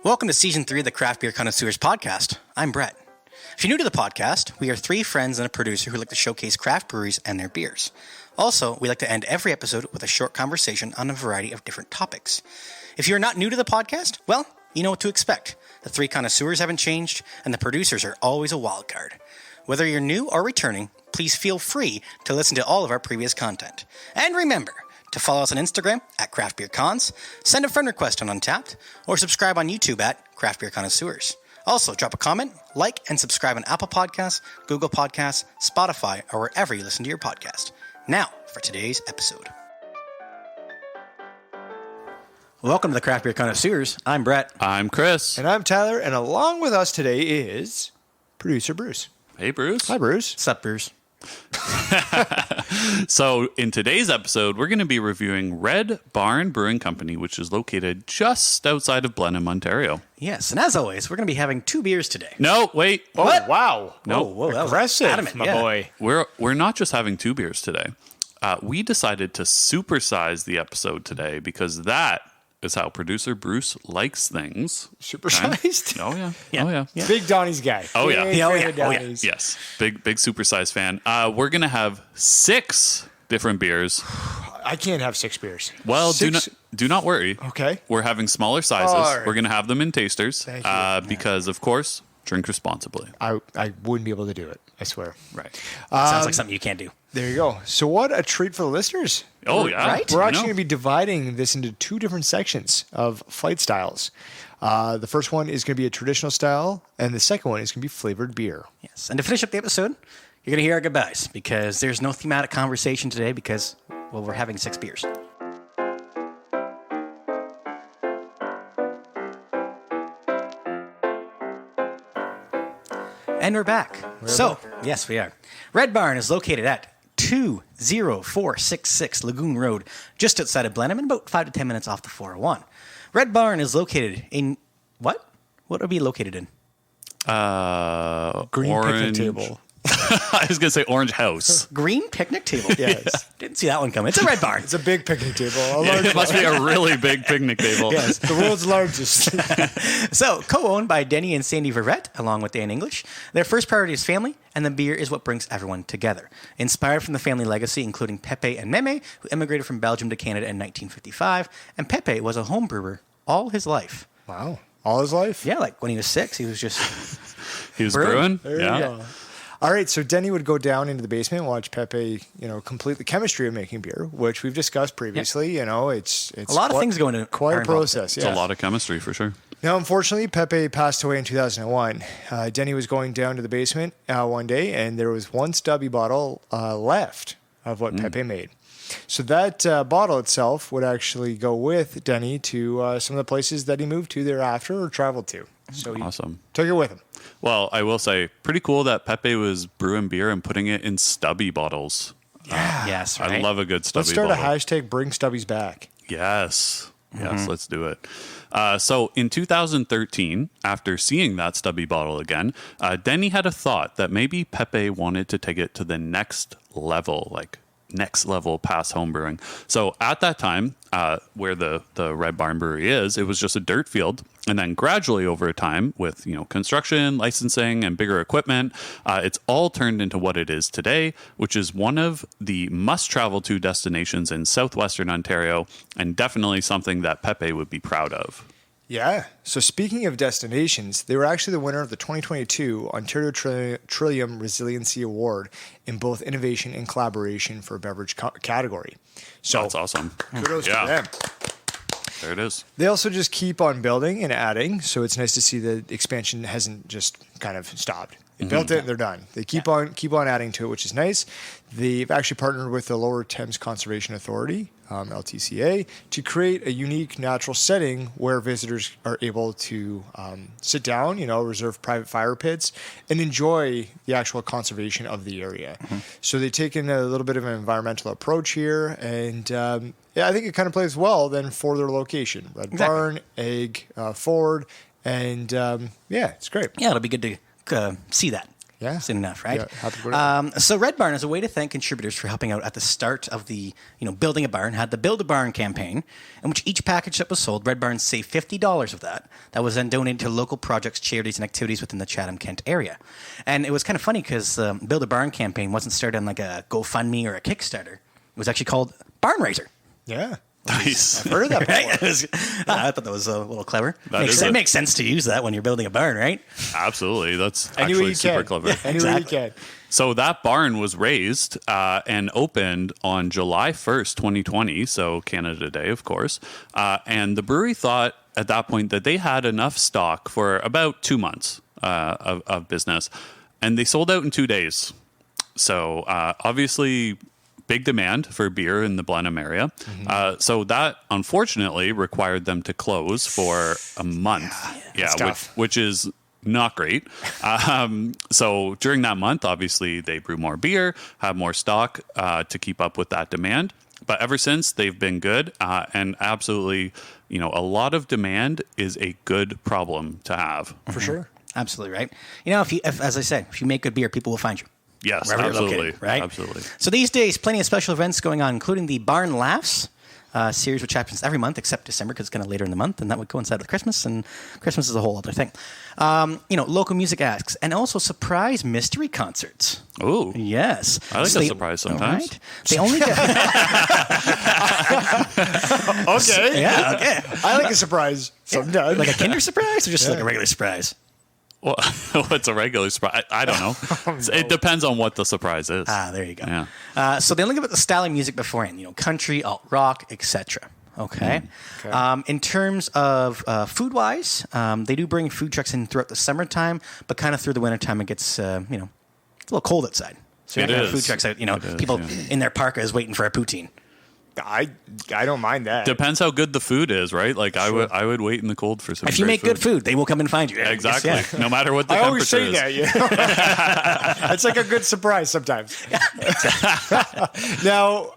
Welcome to Season 3 of the Craft Beer Connoisseurs Podcast. I'm Brett. If you're new to the podcast, we are three friends and a producer who like to showcase craft breweries and their beers. Also, we like to end every episode with a short conversation on a variety of different topics. If you're not new to the podcast, well, you know what to expect. The three connoisseurs haven't changed, and the producers are always a wild card. Whether you're new or returning, please feel free to listen to all of our previous content. And remember to follow us on Instagram at Craft Beer Cons, send a friend request on Untapped, or subscribe on YouTube at Craft Beer Connoisseurs. Also, drop a comment, like, and subscribe on Apple Podcasts, Google Podcasts, Spotify, or wherever you listen to your podcast. Now, for today's episode. Welcome to the Craft Beer Connoisseurs. I'm Brett. I'm Chris. And I'm Tyler, and along with us today is producer Bruce. Hey, Bruce. Hi, Bruce. What's up, Bruce? So in today's episode, we're going to be reviewing Red Barn Brewing Company, which is located just outside of Blenheim, Ontario. Yes, and as always, we're going to be having two beers today. No, wait. What? Oh, wow. No. Whoa, that was Aggressive, adamant, my yeah. boy. We're not just having two beers today. We decided to supersize the episode today because that is how producer Bruce likes things. Supersized? Oh, yeah. Yeah. Oh, yeah. Yeah. Big Donnie's guy. Oh, yeah. Big Yeah, oh, fan yeah. of Oh, yeah. Donnie's. Yes. Big supersized fan. We're going to have 6 different beers. I can't have 6 beers. Well, Six- do not worry. Okay. We're having smaller sizes. All right. We're going to have them in tasters. Thank you. Because, of course, drink responsibly. I wouldn't be able to do it, I swear. Right. Sounds like something you can't do. There you go. So what a treat for the listeners. Oh, yeah. Right? We're I actually know. going to be dividing this into 2 different sections of flight styles. The first one is going to be a traditional style, and the second one is going to be flavored beer. Yes, and to finish up the episode, you're going to hear our goodbyes because there's no thematic conversation today because, well, we're having 6 beers. And we're back. Yes, we are. Red Barn is located at 20466 Lagoon Road, just outside of Blenheim, and about 5 to 10 minutes off the 401. Red Barn is located in what? What would it be located in? Green Orange. picnic table. I was going to say Orange House. Green picnic table. Yes. Didn't see that one coming. It's a Red Barn. It's a big picnic table. A large It must be a really big picnic table. Yes, the world's largest. So, co-owned by Denny and Sandy Verrett, along with Dan English. Their first priority is family, and the beer is what brings everyone together. Inspired from the family legacy, including Pepe and Meme, who immigrated from Belgium to Canada in 1955, and Pepe was a home brewer all his life. Wow. All his life? Yeah, like when he was 6, he was just... He was Brewing. brewing. There Yeah. you go. All right, so Denny would go down into the basement and watch Pepe, complete the chemistry of making beer, which we've discussed previously. It's A lot of things go into quite are a involved. process. It's Yeah. a lot of chemistry for sure. Now, unfortunately, Pepe passed away in 2001. Denny was going down to the basement one day, and there was one stubby bottle left of what Pepe made. So that bottle itself would actually go with Denny to some of the places that he moved to thereafter or traveled to. So he Awesome. took it with him. Well, I will say, pretty cool that Pepe was brewing beer and putting it in stubby bottles. Yes, right? I love a good stubby Let's start bottle. a hashtag Bring Stubbies Back. Yes. Yes, let's do it. So in 2013, after seeing that stubby bottle again, Denny had a thought that maybe Pepe wanted to take it to the next level, like next level past homebrewing. So at that time, where the Red Barn Brewery is, it was just a dirt field. And then gradually over time with, construction, licensing, and bigger equipment, it's all turned into what it is today, which is one of the must-travel-to destinations in southwestern Ontario, and definitely something that Pepe would be proud of. Yeah. So speaking of destinations, they were actually the winner of the 2022 Ontario Trillium Resiliency Award in both innovation and collaboration for a beverage category. So That's awesome. kudos Yeah. to them. There it is. They also just keep on building and adding, so it's nice to see the expansion hasn't just kind of stopped. They built it and they're done. They keep on adding to it, which is nice. They've actually partnered with the Lower Thames Conservation Authority, LTCA, to create a unique natural setting where visitors are able to sit down, reserve private fire pits, and enjoy the actual conservation of the area. So they've taken a little bit of an environmental approach here, and I think it kind of plays well then for their location. Red Barn, Egg, Ford, and it's great. Yeah, it'll be good to see that. Yeah. Soon enough, right? Yeah, happy birthday. So Red Barn is a way to thank contributors for helping out at the start of the, building a barn, had the Build a Barn campaign, in which each package that was sold, Red Barn saved $50 of that. That was then donated to local projects, charities, and activities within the Chatham-Kent area. And it was kind of funny because the Build a Barn campaign wasn't started on like a GoFundMe or a Kickstarter. It was actually called Barn Raiser. Yeah. Nice. I've heard of that before. Right? I thought that was a little clever. That Makes sense to use that when you're building a barn, right? Absolutely. That's Anyway actually you super can. clever. Anyway you can. So that barn was raised and opened on July 1st, 2020, so Canada Day, of course. And the brewery thought at that point that they had enough stock for about 2 months of business, and they sold out in 2 days. So obviously big demand for beer in the Blenheim area. So that unfortunately required them to close for a month. Which is not great. So during that month, obviously they brew more beer, have more stock to keep up with that demand. But ever since, they've been good, and absolutely, a lot of demand is a good problem to have. For sure. Absolutely, right? If as I said, if you make good beer, people will find you. Yes, Wherever you're absolutely. located, right? Absolutely. So these days, plenty of special events going on, including the Barn Laughs series, which happens every month except December because it's kind of later in the month, and that would coincide with Christmas, and Christmas is a whole other thing. Local music acts, and also surprise mystery concerts. Ooh. Yes. I like a surprise sometimes. Right? They only get... Okay. Yeah, okay. I like a surprise sometimes. Like a Kinder surprise or just like a regular surprise? Well, what's a regular surprise? I don't know. It depends on what the surprise is. There you go. Yeah. So they only give it the style of music beforehand, country, alt rock, etc. Okay. In terms of food-wise, they do bring food trucks in throughout the summertime, but kind of through the wintertime it gets, it's a little cold outside. So It you have is. food trucks out, people in their parkas waiting for a poutine. I don't mind that. Depends how good the food is, right? Like I would wait in the cold for some. If you great make good food, they will come and find you. Exactly. Yeah. No matter what the I always temperature say is. that. It's like a good surprise sometimes. Now,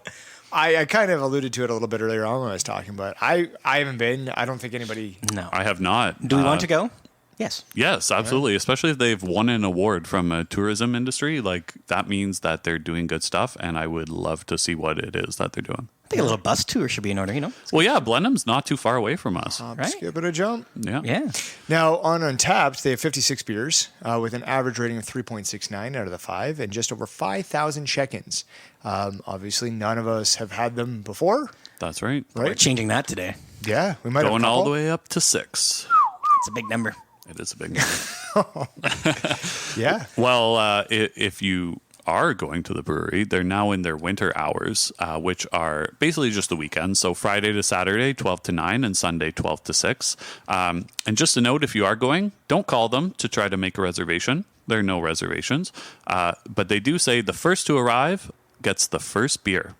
I kind of alluded to it a little bit earlier on when I was talking, but I haven't been. I don't think anybody. No. I have not. Do we want to go? Yes. Yes, absolutely. Especially if they've won an award from a tourism industry, like that means that they're doing good stuff, and I would love to see what it is that they're doing. I think a little bus tour should be in order, Well, yeah, Blenheim's not too far away from us. Right? Skip it a jump. Yeah. Yeah. Now, on Untapped, they have 56 beers with an average rating of 3.69 out of the 5 and just over 5,000 check-ins. Obviously, none of us have had them before. That's right. We're changing that today. Yeah, we might Going have a all the couple. way up to 6. It's a big number. It is a big number. Yeah. Well, if you are going to the brewery, they're now in their winter hours, which are basically just the weekends. So Friday to Saturday, 12 to 9, and Sunday, 12 to 6. And just a note, if you are going, don't call them to try to make a reservation. There are no reservations. But they do say the first to arrive gets the first beer.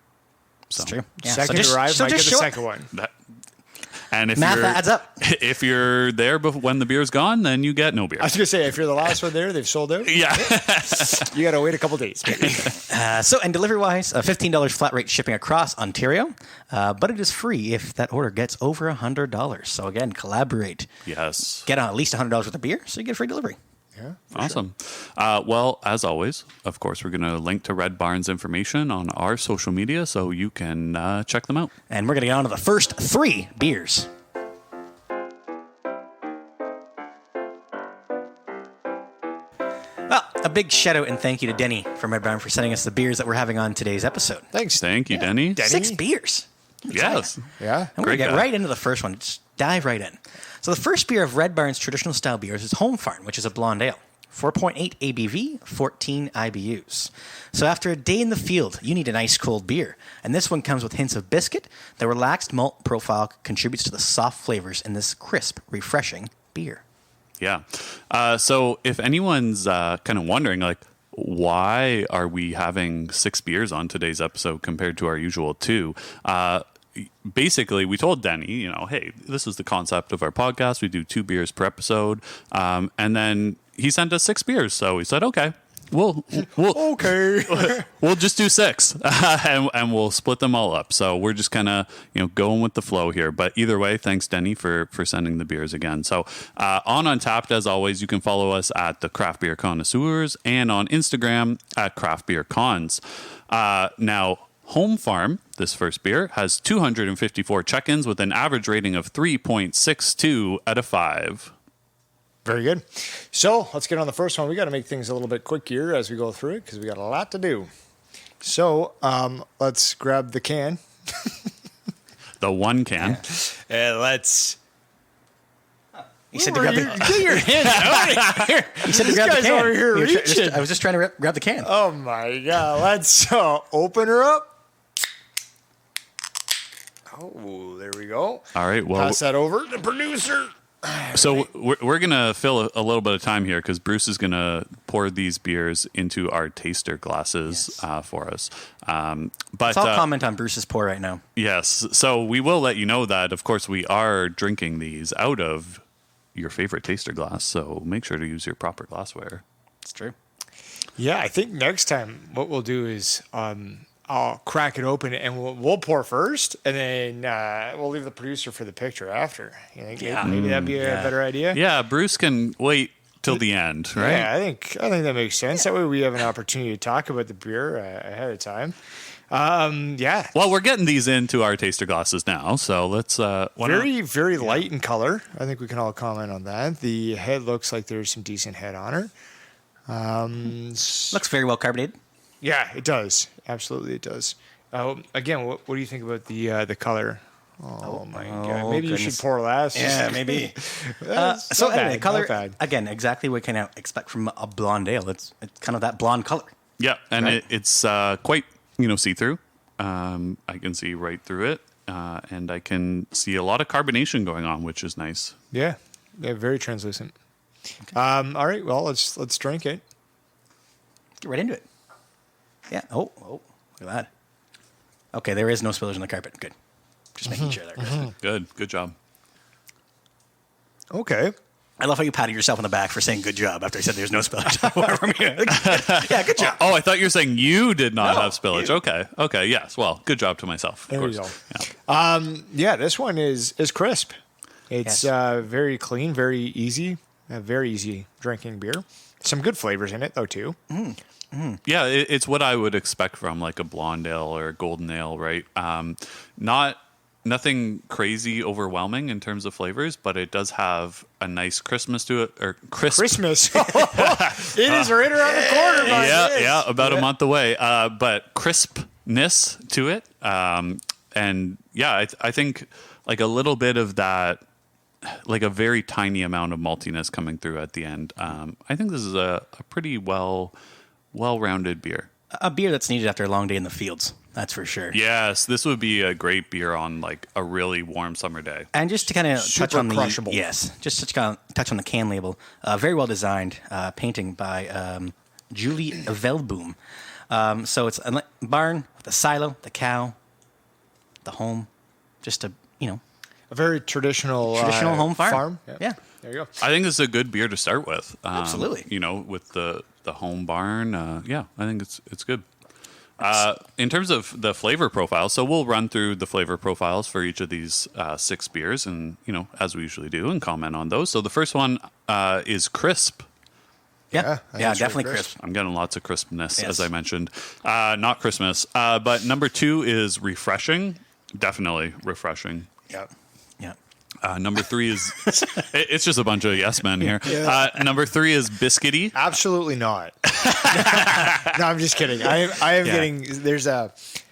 So, It's true. Yeah. Second So just- arrive so might get just the show- second one. And if Math you're, adds up. If you're there when the beer's gone, then you get no beer. I was going to say, if you're the last one there, they've sold out. Yeah. You got to wait a couple days. Maybe. And delivery-wise, $15 flat rate shipping across Ontario, but it is free if that order gets over $100. So again, collaborate. Yes. Get at least $100 worth of beer, so you get free delivery. Yeah. Awesome. Well, as always, of course, we're going to link to Red Barn's information on our social media so you can check them out. And we're going to get on to the first 3 beers. Well, a big shout out and thank you to Denny from Red Barn for sending us the beers that we're having on today's episode. Thanks. Thank you, Denny. Denny. 6 beers. Yes. Yeah. And we're going Great to get guy. right into the first one. Just dive right in. So the first beer of Red Barn's traditional style beers is Home Farm, which is a blonde ale. 4.8 ABV, 14 IBUs. So after a day in the field, you need an ice cold beer. And this one comes with hints of biscuit. The relaxed malt profile contributes to the soft flavors in this crisp, refreshing beer. Yeah. So if anyone's kind of wondering, like, why are we having 6 beers on today's episode compared to our usual 2? Basically, we told Denny, hey, this is the concept of our podcast. We do 2 beers per episode. And then he sent us 6 beers. So we said, okay, We'll Okay. we'll just do 6 and we'll split them all up. So we're just kind of, going with the flow here. But either way, thanks, Denny, for sending the beers again. So on Untapped, as always, you can follow us at the Craft Beer Connoisseurs and on Instagram at Craft Beer Cons. Now, Home Farm, this first beer, has 254 check-ins with an average rating of 3.62 out of 5. Very good. So let's get on the first one. We got to make things a little bit quick here as we go through it because we got a lot to do. So let's grab the can. The one can. And let's... You said to grab the Get your hands out of here. You said to grab the guy's can. over here You were reaching. I was just trying to grab the can. Oh, my God. Let's open her up. Oh, there we go. All right. Well, Pass that over to the producer. so we're going to fill a little bit of time here because Bruce is going to pour these beers into our taster glasses for us. But So I'll comment on Bruce's pour right now. yes, so we will let you know that, of course, we are drinking these out of your favorite taster glass. So make sure to use your proper glassware. It's true. Yeah, I think next time what we'll do is I'll crack it open and we'll pour first, and then we'll leave the producer for the picture after. You think maybe that'd be a better idea? Yeah, Bruce can wait till the end, right? Yeah, I think that makes sense. That way we have an opportunity to talk about the beer ahead of time. Yeah. Well, we're getting these into our taster glasses now, so let's. Very light in color. I think we can all comment on that. The head looks like there's some decent head on her. Looks very well carbonated. Yeah, it does. Absolutely, it does. Again, what do you think about the color? Oh my God! Maybe goodness. you should pour last. Yeah, maybe. That's So not anyway, bad, color not bad. again, exactly what you can expect from a blonde ale. It's kind of that blonde color. Yeah, and Right. it's quite see through. I can see right through it, and I can see a lot of carbonation going on, which is nice. Yeah, very translucent. All right, well let's drink it. Get right into it. Yeah. Oh, look at that. Okay, there is no spillage on the carpet. Good. Just making sure there. Good job. Okay. I love how you patted yourself on the back for saying good job after I said there's no spillage. Yeah, good job. Oh, I thought you were saying you did not No, have spillage. you. Okay, yes. Well, good job to myself. Of There we course. go. Yeah. Yeah, this one is crisp. It's Yes. very clean, very easy, very easy drinking beer. Some good flavors in it though too. Yeah, it's what I would expect from like a blonde ale or a golden ale, right? Nothing crazy overwhelming in terms of flavors, but it does have a nice Christmas to it, or Christmas. It is right around the corner. my man. Yeah, about a month away. But crispness to it, and yeah, I think like a little bit of that, like a very tiny amount of maltiness coming through at the end. I think this is a pretty well-rounded beer. A beer that's needed after a long day in the fields. That's for sure. Yes, this would be a great beer on like a really warm summer day. And just to kind of touch Super on crushable. just to kind of touch on the can label, very well designed painting by Julie Veldboom. So it's a barn, the silo, the cow, the home, just a A very traditional home farm. Yeah. There you go. I think it's a good beer to start with. Absolutely. With the home barn. I think it's good. In terms of the flavor profile, so we'll run through the flavor profiles for each of these 6 beers, and as we usually do, and comment on those. So the first one is crisp. Yeah, I think it's really definitely crisp. crisp. I'm getting lots of crispness, Yes. as I mentioned. Not Christmas, but number 2 is refreshing. Definitely refreshing. Yeah. Yeah. Number 3 is it's just a bunch of yes men here. Number 3 is biscuity. Absolutely not. No, I'm just kidding. I am getting.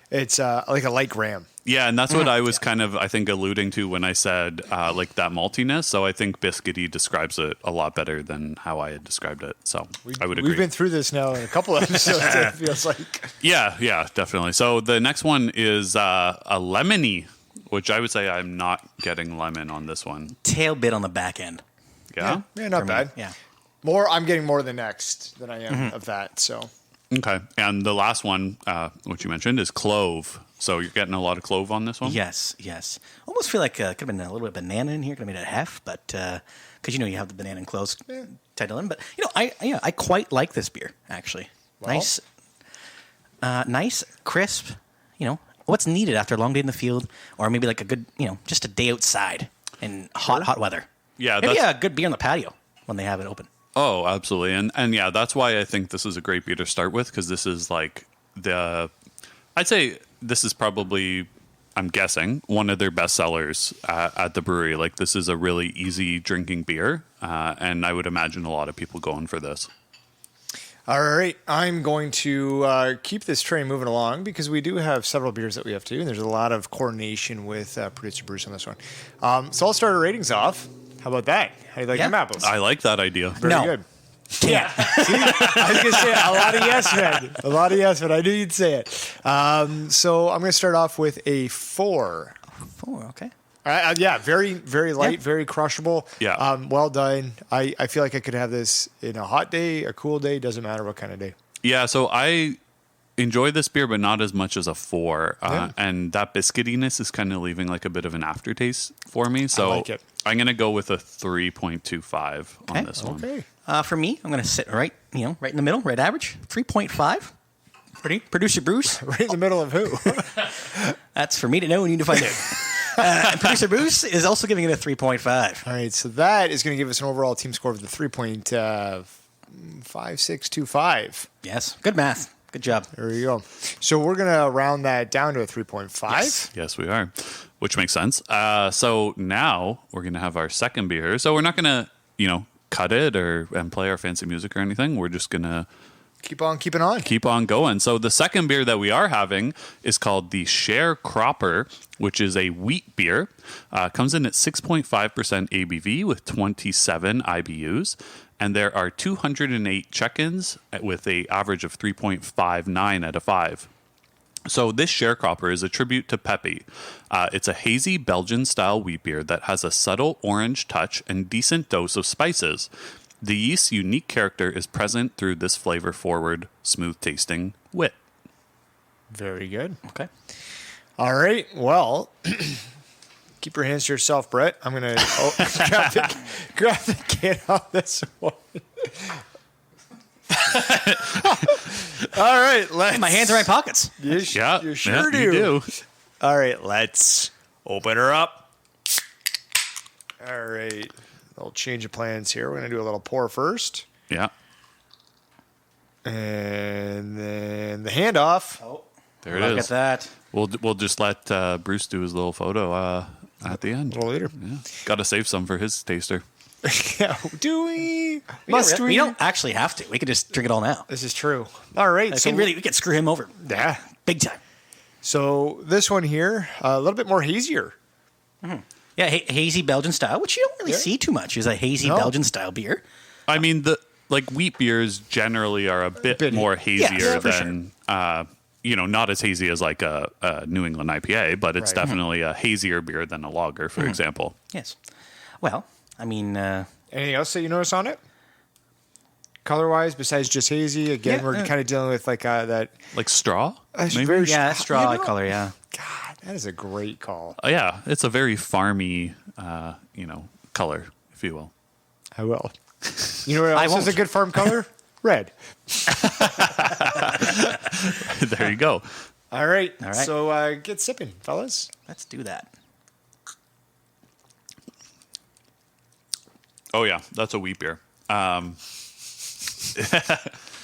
It's like a light graham. Yeah, and that's what I was kind of, I think, alluding to when I said like that maltiness. So I think biscuity describes it a lot better than how I had described it. So I would agree. We've been through this now in a couple of episodes. It feels like. Yeah, definitely. So the next one is a lemony, which I would say I'm not getting lemon on this one. Tail bit on the back end. Yeah? Yeah, not For me. bad. Yeah. I'm getting more the next than I am of that. So Okay. And the last one, which you mentioned, is clove. So you're getting a lot of clove on this one? Yes. Almost feel like could have been a little bit of banana in here. Could have made it a half, but because you have the banana and cloves tied in. But I quite like this beer actually. Well, Nice, crisp. What's needed after a long day in the field, or maybe like a good just a day outside in hot weather. Yeah, maybe a good beer on the patio when they have it open. Oh, absolutely. And yeah, that's why I think this is a great beer to start with, because this is like I'd say this is probably, I'm guessing, one of their best sellers at the brewery. Like, this is a really easy drinking beer, and I would imagine a lot of people going for this. All right, I'm going to keep this train moving along because we do have several beers that we have to do, and there's a lot of coordination with producer Bruce on this one. So I'll start our ratings off. How about that? How do you like them apples? I like that idea. Very good. Yeah. See, I was going to say a lot of yes men. A lot of yes men. I knew you'd say it. So I'm going to start off with a 4. 4, okay. Yeah, very, very light, very crushable. Yeah. Well done. I feel like I could have this in a hot day, a cool day, doesn't matter what kind of day. Yeah, so I enjoy this beer, but not as much as a 4. And that biscuitiness is kind of leaving like a bit of an aftertaste for me. So I like it. I'm going to go with a 3.25 on this one. Okay. For me, I'm going to sit right in the middle, right average, 3.5. Producer Bruce. Right in the middle of who? That's for me to know and you to find out. And Producer Bruce is also giving it a 3.5. All right, so that is going to give us an overall team score of the 3.5625. Yes, good math. Good job. There you go. So we're going to round that down to a 3.5. Yes, we are, which makes sense. So now we're going to have our second beer. So we're not going to, cut it and play our fancy music or anything. We're just going to Keep on keeping on. keep on going. So the second beer that we are having is called the Sharecropper, which is a wheat beer. Comes in at 6.5% ABV with 27 IBUs. And there are 208 check-ins with an average of 3.59 out of 5. So this Sharecropper is a tribute to Pepe. It's a hazy Belgian-style wheat beer that has a subtle orange touch and decent dose of spices. The yeast's unique character is present through this flavor-forward, smooth-tasting wit. Very good. Okay. All right. Well, keep your hands to yourself, Brett. I'm going to grab the can off this one. All right. My hands are in my pockets. You sure do. You do. All right. Let's open her up. All right. A little change of plans here. We're going to do a little pour first. Yeah. And then the handoff. Oh, There it look is. at that. We'll just let Bruce do his little photo at the end. A little later. Yeah. Got to save some for his taster. Yeah, do we? We don't actually have to. We could just drink it all now. This is true. All right. We could screw him over. Yeah. Big time. So this one here, a little bit more hazier. Yeah, hazy Belgian style, which you don't really see too much, is a hazy Belgian style beer. I mean, wheat beers generally are a bit more hazier than, not as hazy as like a New England IPA, but it's definitely a hazier beer than a lager, for example. Yes. Well, I mean... Anything else that you notice on it? Color-wise, besides just hazy? Again, we're kind of dealing with like that... Like straw? Maybe? Very straw color, yeah. God, that is a great call. Yeah, it's a very farmy, color, if you will. I will. You know what else is a good farm color? Red. There you go. All right. So get sipping, fellas. Let's do that. Oh, yeah, that's a wheat beer.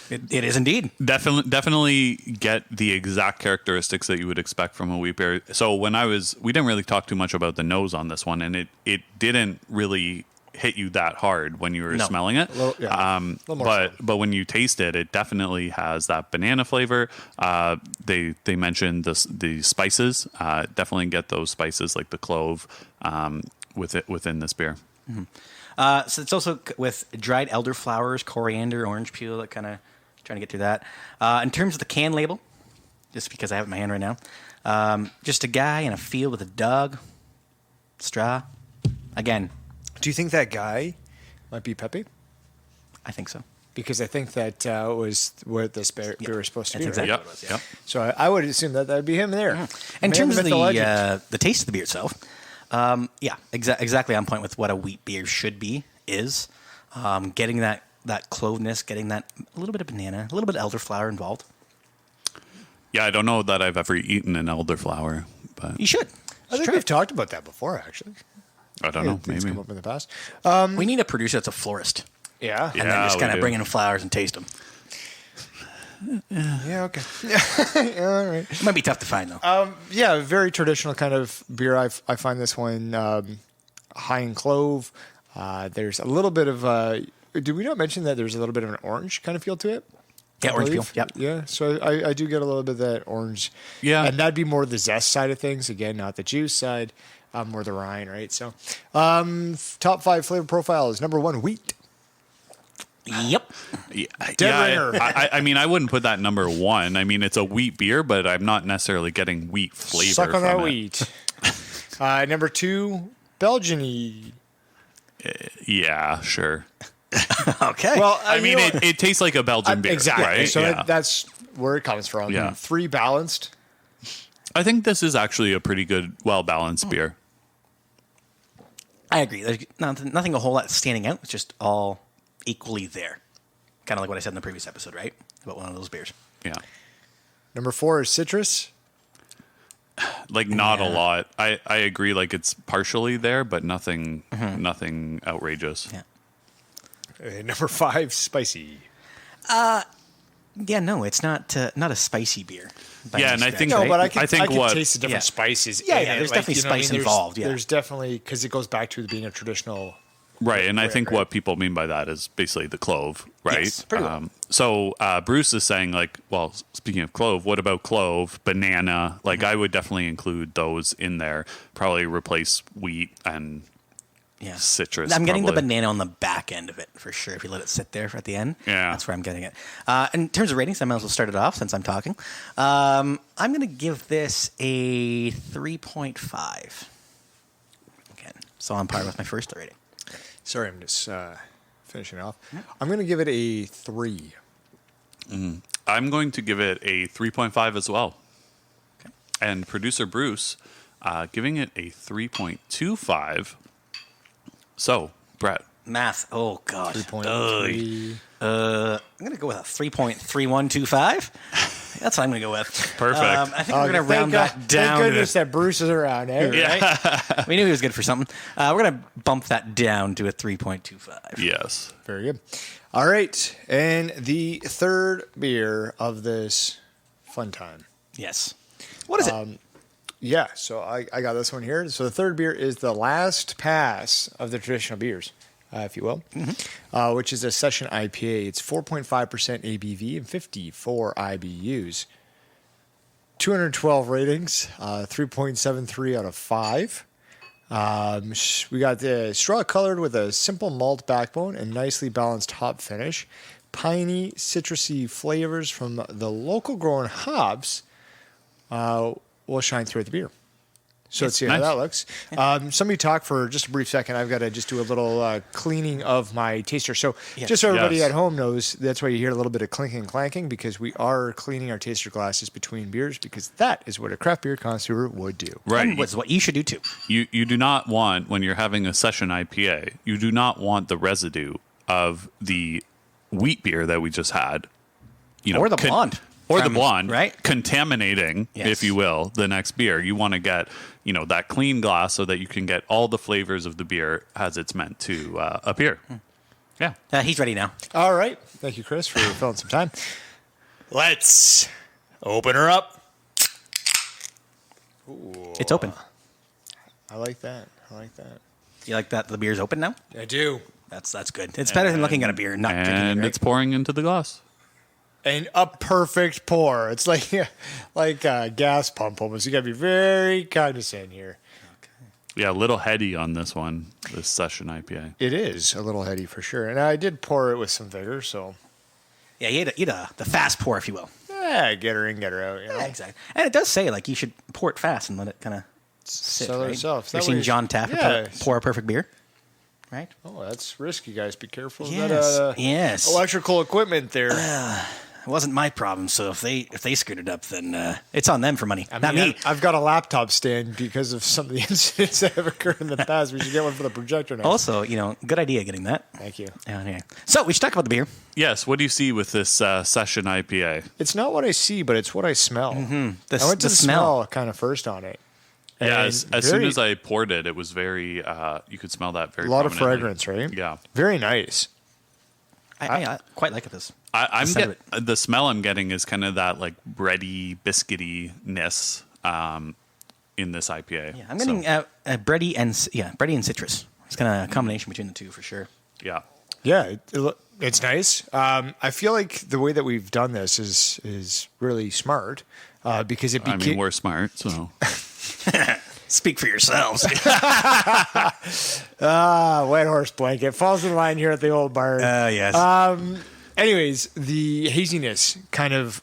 It is indeed. Definitely get the exact characteristics that you would expect from a wheat beer. So we didn't really talk too much about the nose on this one, and it didn't really hit you that hard when you were smelling it. But when you taste it, it definitely has that banana flavor. They mentioned the spices. Definitely get those spices like the clove within this beer. Mm-hmm. So it's also with dried elderflowers, coriander, orange peel, that kind of trying to get through that. In terms of the can label, just because I have it in my hand right now, just a guy in a field with a dog, straw. Again. Do you think that guy might be Pepe? I think so. because I think that was what this beer was supposed to be. That's Right? exactly Yep. what it was, yep. So I would assume that would be him there. In Man, terms of myth, legend. the taste of the beer itself, exactly on point with what a wheat beer should be is getting that cloveness, getting that a little bit of banana, a little bit of elderflower involved. Yeah, I don't know that I've ever eaten an elderflower, but You should. I think we've talked about that before, actually. I don't know. Things Maybe. come up in the past. We need a producer that's a florist, Yeah. and then Yeah, just we kind of do. bring in flowers and taste them. Yeah. Okay. Yeah, all right. It might be tough to find though. Yeah, very traditional kind of beer. I find this one high in clove. There's a little bit of. Did we not mention that there's a little bit of an orange kind of feel to it? Yeah, I orange peel. believe? Yep. Yeah, so I do get a little bit of that orange. Yeah. And that'd be more the zest side of things. Again, not the juice side, more the rind, right? So, top 5 flavor profiles. Number 1, wheat. Yep. Yeah, Dead ringer. I mean, I wouldn't put that number 1. I mean, it's a wheat beer, but I'm not necessarily getting wheat flavor. Suck on from that it. wheat. Number 2, Belgian-y. Yeah, sure. Okay. Well, I mean, it tastes like a Belgian beer, exactly. right? So Yeah. that's where it comes from. Yeah. 3, balanced. I think this is actually a pretty good, well-balanced beer. I agree. There's nothing a whole lot standing out. It's just all equally there. Kind of like what I said in the previous episode, right? About one of those beers. Yeah. Number 4 is citrus. Like, not a Yeah. lot. I agree, like, it's partially there, but nothing outrageous. Yeah. Number 5, spicy. Yeah, no, it's not a spicy beer. by Yeah, any and I stretch, think- No, right? but I I can think what- taste the different yeah. spices. Yeah, in yeah, it. there's Like, definitely you know what I spice mean? involved, yeah. There's definitely, because it goes back to being a traditional. Right, and I think right. what people mean by that is basically the clove, right? Yes, pretty well. So Bruce is saying, like, well, speaking of clove, what about clove, banana? Like, Mm-hmm. I would definitely include those in there. Probably replace wheat and Yeah. citrus. I'm getting the probably. banana on the back end of it for sure. If you let it sit there at the end, Yeah. that's where I'm getting it. In terms of ratings, I might as well start it off since I'm talking. I'm going to give this a 3.5. Again, so on par with my first rating. Sorry, I'm just finishing off. I'm going to give it a 3. I'm going to give it a 3.5 as well. And producer Bruce giving it a 3.25. So, Brett. Math. Oh God. 3.3. I'm going to go with a 3.3125. That's what I'm going to go with. Perfect. I think we're going to round that down. Thank goodness that Bruce is around. Eh? Right? We knew he was good for something. We're going to bump that down to a 3.25. Yes. Very good. All right. And the third beer of this fun time. Yes. What is it? Yeah, so I got this one here. So the third beer is the last pass of the traditional beers, if you will, which is a Session IPA. It's 4.5% ABV and 54 IBUs. 212 ratings, 3.73 out of 5. We got the straw colored with a simple malt backbone and nicely balanced hop finish. Piney, citrusy flavors from the local grown hops will shine through the beer. So let's see how Nice. that looks. Somebody talk for just a brief second. I've got to just do a little cleaning of my taster. So Yes. just so everybody Yes. at home knows, that's why you hear a little bit of clinking and clanking, because we are cleaning our taster glasses between beers, because that is what a craft beer connoisseur would do. Right. And what's what you should do too. You do not want, when you're having a Session IPA, you do not want the residue of the wheat beer that we just had. You know, Or the blonde. Or the From- blonde, right? contaminating, Yes. if you will, the next beer. You want to get, that clean glass so that you can get all the flavors of the beer as it's meant to appear. Yeah. He's ready now. All right. Thank you, Chris, for filling some time. Let's open her up. It's open. I like that. You like that? The beer's open now. I do. That's good. It's better than looking at a beer and not drinking it. And Right? it's pouring into the glass. And a perfect pour. It's like a gas pump almost. You got to be very cognizant here. Yeah, a little heady on this one, this Session IPA. It is a little heady for sure. And I did pour it with some vigor, so Yeah, you eat the fast pour, if you will. get her in, get her out. You know? Yeah, exactly. And it does say you should pour it fast and let it kind of sit. Settle right? herself. You've That seen way- John Taffer yeah. pour a perfect beer, right? Oh, that's risky, guys. Be careful of Yes, that yes. electrical equipment there. It wasn't my problem, so if they screwed it up, then it's on them for money, not me. I've got a laptop stand because of some of the incidents that have occurred in the past. We should get one for the projector now. Also, good idea getting that. Thank you. Anyway. So we should talk about the beer. Yes. What do you see with this Session IPA? It's not what I see, but it's what I smell. Mm-hmm. I went to the smell kind of first on it. Yeah, And as soon as I poured it, it was very, you could smell that very a lot of prominently. fragrance, right? Yeah. very nice. I quite like this. I'm scent of getting the smell I'm getting is kind of that like bready, biscuity-ness in this IPA. Yeah, I'm getting bready and citrus. It's kind of a combination between the two for sure. Yeah. Yeah, it's nice. I feel like the way that we've done this is really smart because it became. I mean, we're smart, so. Speak for yourselves. White horse blanket falls in line here at the old barn. Yes. Anyways, the haziness kind of,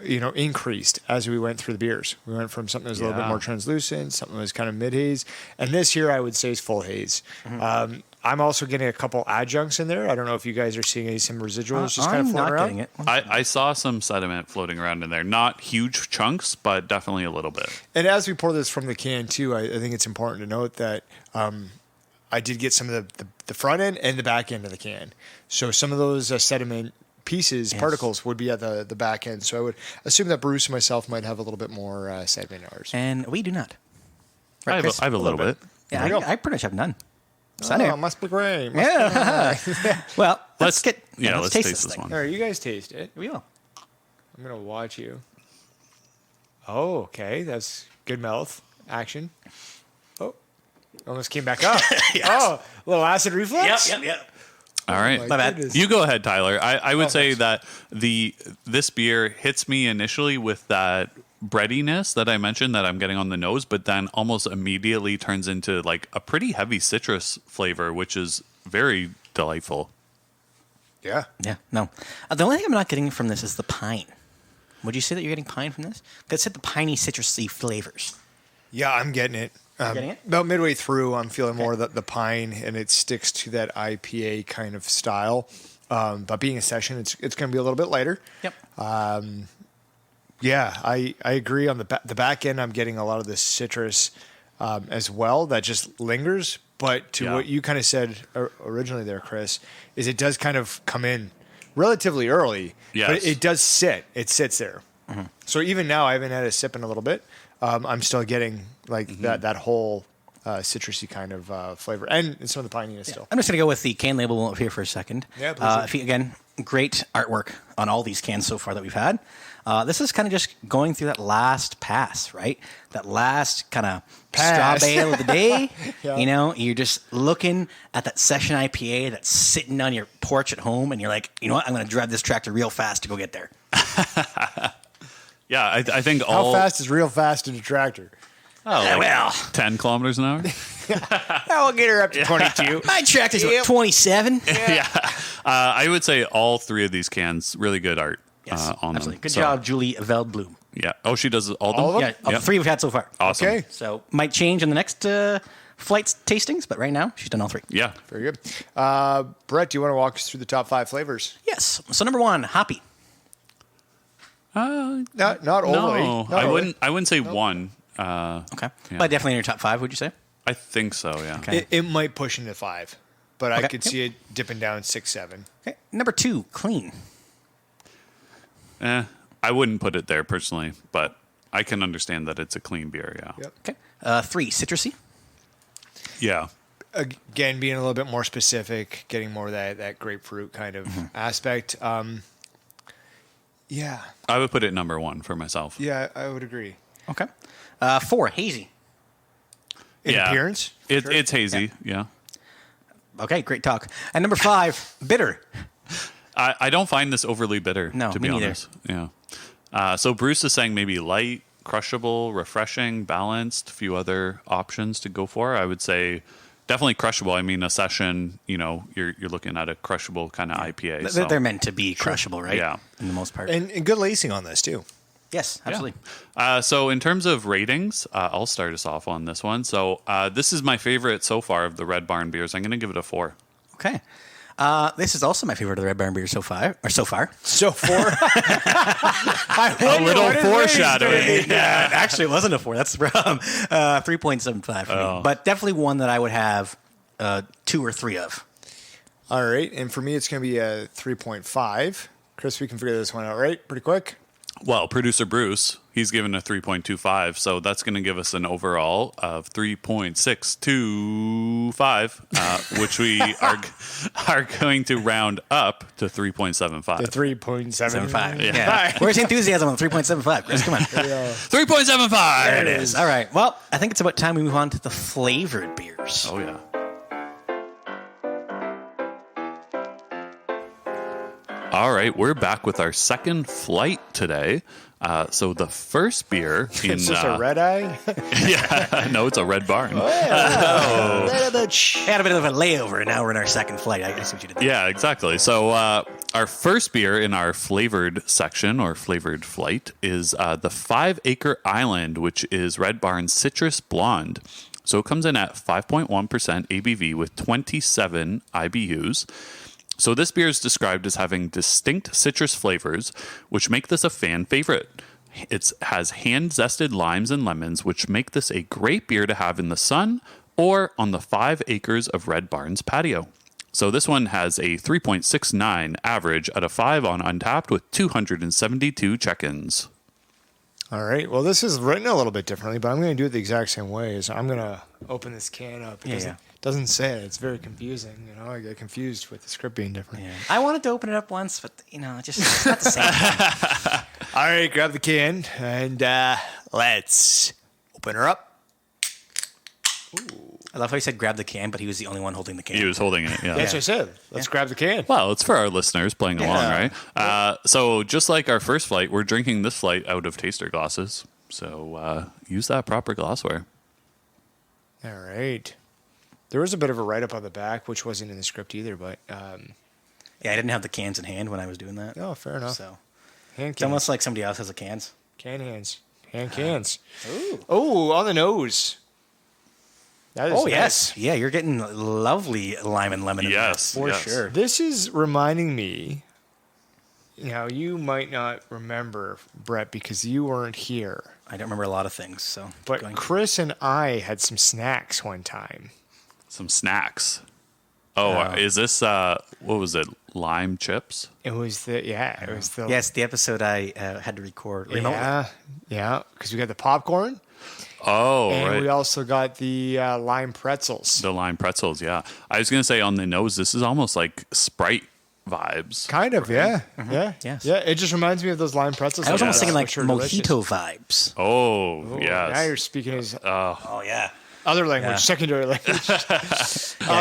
increased as we went through the beers. We went from something that was a little bit Yeah. more translucent, something that was kind of mid haze, and this here I would say is full haze. Mm-hmm. I'm also getting a couple adjuncts in there. I don't know if you guys are seeing some residuals just kind of I'm floating not around. getting it. I saw some sediment floating around in there. Not huge chunks, but definitely a little bit. And as we pour this from the can too, I think it's important to note that I did get some of the front end and the back end of the can. So some of those sediment pieces, particles, would be at the back end. So I would assume that Bruce and myself might have a little bit more sediment in ours. And we do not. I Right, have, Chris? I have a little bit. Yeah, There you go. I pretty much have none. So Oh, anyway. must be great. Yeah. Well, let's Let's taste this thing. one. All right, you guys taste it. We will. I'm going to watch you. Oh, okay. That's good mouth action. Oh, almost came back up. Yes. Oh, a little acid reflux? Yep. All right. My My bad. goodness. You go ahead, Tyler. I would say thanks. that this beer hits me initially with that breadiness that I mentioned that I'm getting on the nose, but then almost immediately turns into like a pretty heavy citrus flavor, which is very delightful. Yeah. Yeah, no. The only thing I'm not getting from this is the pine. Would you say that you're getting pine from this? Because it's the piney, citrusy flavors. Yeah, I'm getting it. Getting it? About midway through, I'm feeling more the pine, and it sticks to that IPA kind of style. But being a session, it's going to be a little bit lighter. Yep. Yeah, I agree. On the back end, I'm getting a lot of this citrus as well that just lingers. But to what you kind of said originally there, Chris, is it does kind of come in relatively early. Yes. But it does sit. It sits there. Mm-hmm. So even now, I haven't had a sip in a little bit. I'm still getting like that whole citrusy kind of flavor and some of the pininess still. I'm just going to go with the can label here for a second. Yeah, please do. Again, great artwork on all these cans so far that we've had. This is kind of just going through that last pass, right? That last kind of straw Pass. bale of the day. Yeah. You're just looking at that Session IPA that's sitting on your porch at home, and you're like, you know what? I'm going to drive this tractor real fast to go get there. Yeah, I think How fast is real fast in a tractor? Well, 10 kilometers an hour. I'll get her up to 22. my tractor's what, 27. I would say all three of these cans, really good art Yes, on absolutely. them. Good So, job, Julie Veldblum. Yeah. Oh, she does all All of them? of them? Yeah, of the three we've had so far. Awesome. Okay. So might change in the next flight's tastings, but right now she's done all three. Yeah. Very good. Brett, do you want to walk us through the top 5 flavors? Yes. So number 1, hoppy. Not overly. No, Not I overly. wouldn't say one. Okay. Yeah. But definitely in your top 5, would you say? I think so, yeah. Okay. It might push into 5, but I Okay. could see it dipping down 6, 7. Okay. Number 2, clean. I wouldn't put it there personally, but I can understand that it's a clean beer, yeah. Yep. Okay. 3, citrusy. Yeah. Again, being a little bit more specific, getting more of that grapefruit kind of aspect. Yeah. I would put it number 1 for myself. Yeah, I would agree. Okay. 4, hazy. In Yeah. appearance? It's hazy, yeah. Okay, great talk. And number 5, bitter. I don't find this overly bitter, No, to me be neither. honest. Yeah. So Bruce is saying maybe light, crushable, refreshing, balanced, a few other options to go for. I would say definitely crushable. I mean, a session, you're looking at a crushable kind of IPA. So. They're meant to be crushable, right? Yeah. In the most part. And good lacing on this, too. Yes, absolutely. Yeah. So in terms of ratings, I'll start us off on this one. So this is my favorite so far of the Red Barn beers. I'm going to give it a 4. Okay. This is also my favorite of the Red Barn beers so far. So 4. A little foreshadowing. Yeah, actually, it wasn't a 4. That's from 3.75 for me. But definitely one that I would have 2 or 3 of. All right. And for me, it's going to be a 3.5. Chris, we can figure this one out, right? Pretty quick. Well, producer Bruce, he's given a 3.25, so that's going to give us an overall of 3.625, which we are going to round up to 3.75. The 3.75. Yeah. Where's the enthusiasm on 3.75, Chris? Come on. 3.75! There it is. All right. Well, I think it's about time we move on to the flavored beers. Oh, yeah. All right, we're back with our second flight today. So the first beer in... Is this a red eye? Yeah, no, it's a Red Barn. Had a bit of a layover, and now we're in our second flight. I see what you did there. Yeah, exactly. So our first beer in our flavored section, or flavored flight, is the 5 Acre Island, which is Red Barn's Citrus Blonde. So it comes in at 5.1% ABV with 27 IBUs. So this beer is described as having distinct citrus flavors, which make this a fan favorite. It has hand-zested limes and lemons, which make this a great beer to have in the sun or on the 5 acres of Red Barn's patio. So this one has a 3.69 average out of 5 on Untappd with 272 check-ins. All right. Well, this is written a little bit differently, but I'm going to do it the exact same way. So I'm going to open this can up. Because it doesn't say it. It's very confusing. You know, I get confused with the script being different. Yeah. I wanted to open it up once, but, just it's not the same. All right. Grab the can and let's open her up. Ooh. I love how he said grab the can, but he was the only one holding the can. He was holding it, yeah. That's what I said. Let's grab the can. Well, it's for our listeners playing along, right? So just like our first flight, we're drinking this flight out of taster glasses. So use that proper glassware. All right. There was a bit of a write-up on the back, which wasn't in the script either, but... I didn't have the cans in hand when I was doing that. Oh, fair enough. So Hand it's cans. almost like somebody else has the cans. Can hands. Hand cans. Ooh. Oh, on the nose. That is Oh, nice. yes. Yeah, you're getting lovely lime and lemon in Yes, this, for yes. sure. This is reminding me... Now, you might not remember, Brett, because you weren't here. I don't remember a lot of things, so... But going- Chris and I had some snacks one time. Some snacks. Oh, is this, what was it, lime chips? It was the... Yes, the episode I had to record remotely. Yeah, because we got the popcorn. Oh, And right. we also got the lime pretzels. The lime pretzels, yeah. I was going to say on the nose, this is almost like Sprite vibes. Kind of, yeah. Yeah. Yes. Yeah, it just reminds me of those lime pretzels. I was almost thinking like which are delicious. mojito vibes. Oh, Now yes. you're speaking his Oh, yeah. other language, Yeah. secondary language.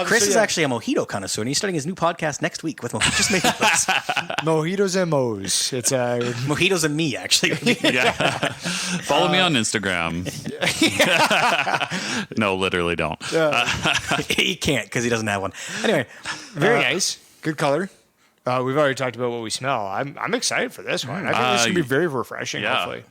Chris is actually a mojito connoisseur, and he's starting his new podcast next week with just mojitos. Mojitos and Mo's. It's Mojitos and me, actually. Yeah. Follow me on Instagram. No, literally don't. He can't because he doesn't have one. Anyway, very nice. Good color. We've already talked about what we smell. I'm excited for this one. I think this is going to be very refreshing, yeah. hopefully.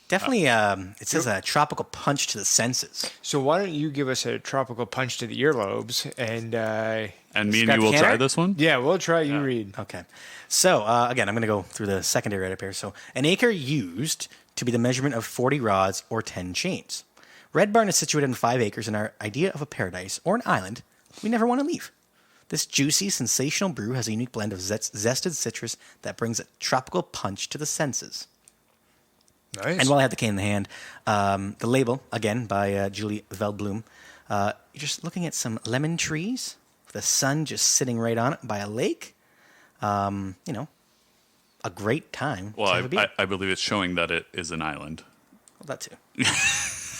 definitely, it says a tropical punch to the senses. So why don't you give us a tropical punch to the earlobes and me and Got you will the try canner? this one? yeah, we'll try. You read. Okay. So, again, I'm going to go through the secondary right up here. So, an acre used to be the measurement of 40 rods or 10 chains. Red Barn is situated in 5 acres, and our idea of a paradise or an island we never want to leave. This juicy, sensational brew has a unique blend of zested citrus that brings a tropical punch to the senses. Nice. And while I had the can in the hand, the label, again, by Julie Veldblum, you're just looking at some lemon trees with the sun just sitting right on it by a lake. A great time. to have a Well, beer. I believe it's showing that it is an island. Well, that too.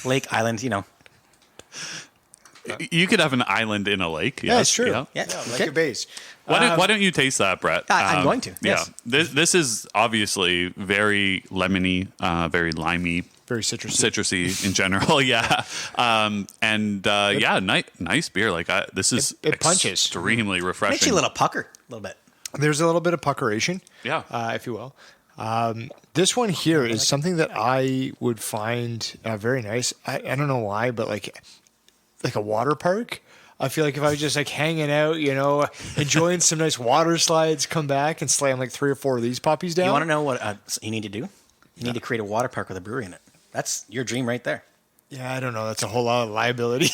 Lake, island, You could have an island in a lake. Yeah, yes, it's true. yeah. Yeah, Like okay. a base. Why don't you taste that, Brett? I'm going to, yes. Yeah, this is obviously very lemony, very limey, Very citrusy. citrusy in general. Yeah, nice beer. Like this is It punches. extremely refreshing. Makes you a little pucker, a little bit. There's a little bit of puckeration. Yeah. If you will. This one here is something that I would find very nice. I don't know why, but like a water park. I feel like if I was just like hanging out, enjoying some nice water slides, come back and slam like 3 or 4 of these puppies down. You want to know what you need to do? You need to create a water park with a brewery in it. That's your dream right there. Yeah, I don't know. That's a whole lot of liability.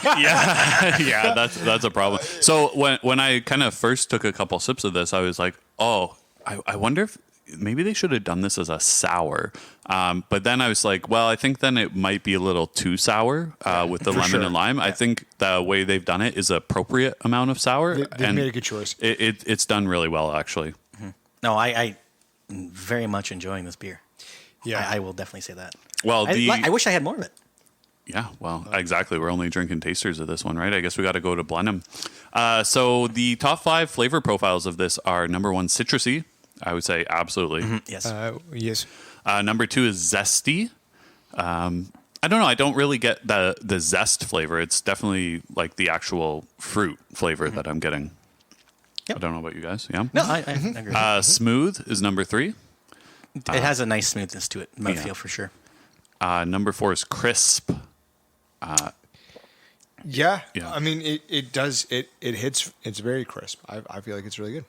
yeah, that's a problem. So when I kind of first took a couple sips of this, I was like, oh, I wonder if maybe they should have done this as a sour. But then I was like, well, I think then it might be a little too sour with the lemon and lime. Yeah. I think the way they've done it is appropriate amount of sour. They've made a good choice. It's done really well, actually. Mm-hmm. No, I'm very much enjoying this beer. Yeah, I will definitely say that. Well, I wish I had more of it. Yeah, well, exactly. We're only drinking tasters of this one, right? I guess we got to go to Blenheim. So the top 5 flavor profiles of this are number 1, citrusy. I would say absolutely. Mm-hmm. Yes. Yes. Number 2 is zesty. I don't know. I don't really get the zest flavor. It's definitely like the actual fruit flavor that I'm getting. Yep. I don't know about you guys. Yeah. No, I agree. Smooth is number 3. It has a nice smoothness to it. Mouthfeel for sure. Number 4 is crisp. Yeah. I mean, it does. It hits. It's very crisp. I feel like it's really good.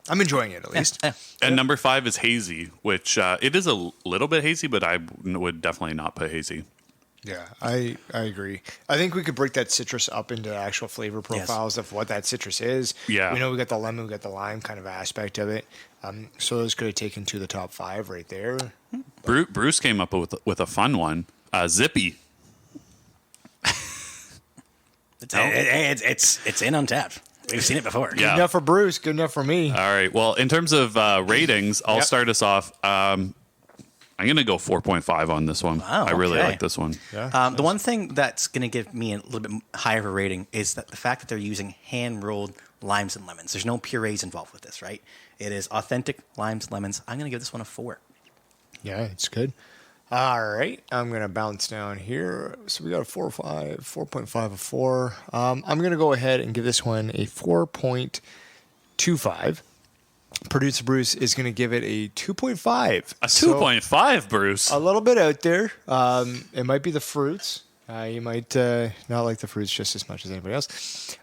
I'm enjoying it at least. Yeah. And number 5 is hazy, which it is a little bit hazy, but I would definitely not put hazy. Yeah, I agree. I think we could break that citrus up into actual flavor profiles of what that citrus is. Yeah. We know we got the lemon, we got the lime kind of aspect of it. So those could have taken to the top 5 right there. Bruce came up with a fun one. Zippy. It's in Untapped. We've seen it before. Good enough for Bruce. Good enough for me. All right. Well, in terms of ratings, I'll start us off. I'm going to go 4.5 on this one. Wow, I really like this one. Yeah, the one thing that's going to give me a little bit higher of a rating is that the fact that they're using hand-rolled limes and lemons. There's no purees involved with this, right? It is authentic limes, lemons. I'm going to give this one a 4. Yeah, it's good. All right. I'm going to bounce down here. So we got a 4.5, a 4. I'm going to go ahead and give this one a 4.25. Producer Bruce is going to give it a 2.5. A 2.5, Bruce. A little bit out there. It might be the fruits. You might not like the fruits just as much as anybody else.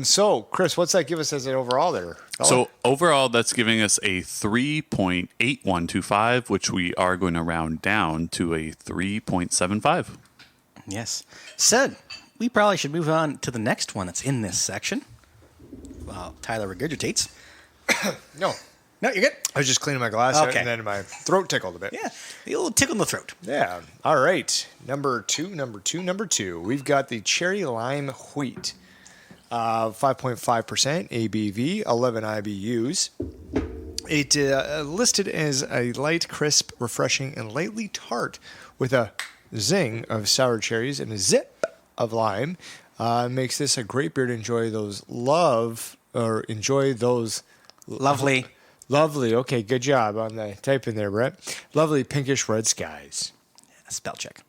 So, Chris, what's that give us as an overall there? Fella? So, overall, that's giving us a 3.8125, which we are going to round down to a 3.75. Yes. Said, we probably should move on to the next one that's in this section. Well, Tyler regurgitates. No, you're good. I was just cleaning my glass out, and then my throat tickled a bit. Yeah, a little tickle in the throat. Yeah. All right. Number two. We've got the cherry lime wheat. 5.5% ABV, 11 IBUs. It listed as a light, crisp, refreshing, and lightly tart with a zing of sour cherries and a zip of lime. Makes this a great beer to enjoy those Lovely. Okay, good job on the typing there, Brett. Lovely pinkish red skies. Yeah, spell check.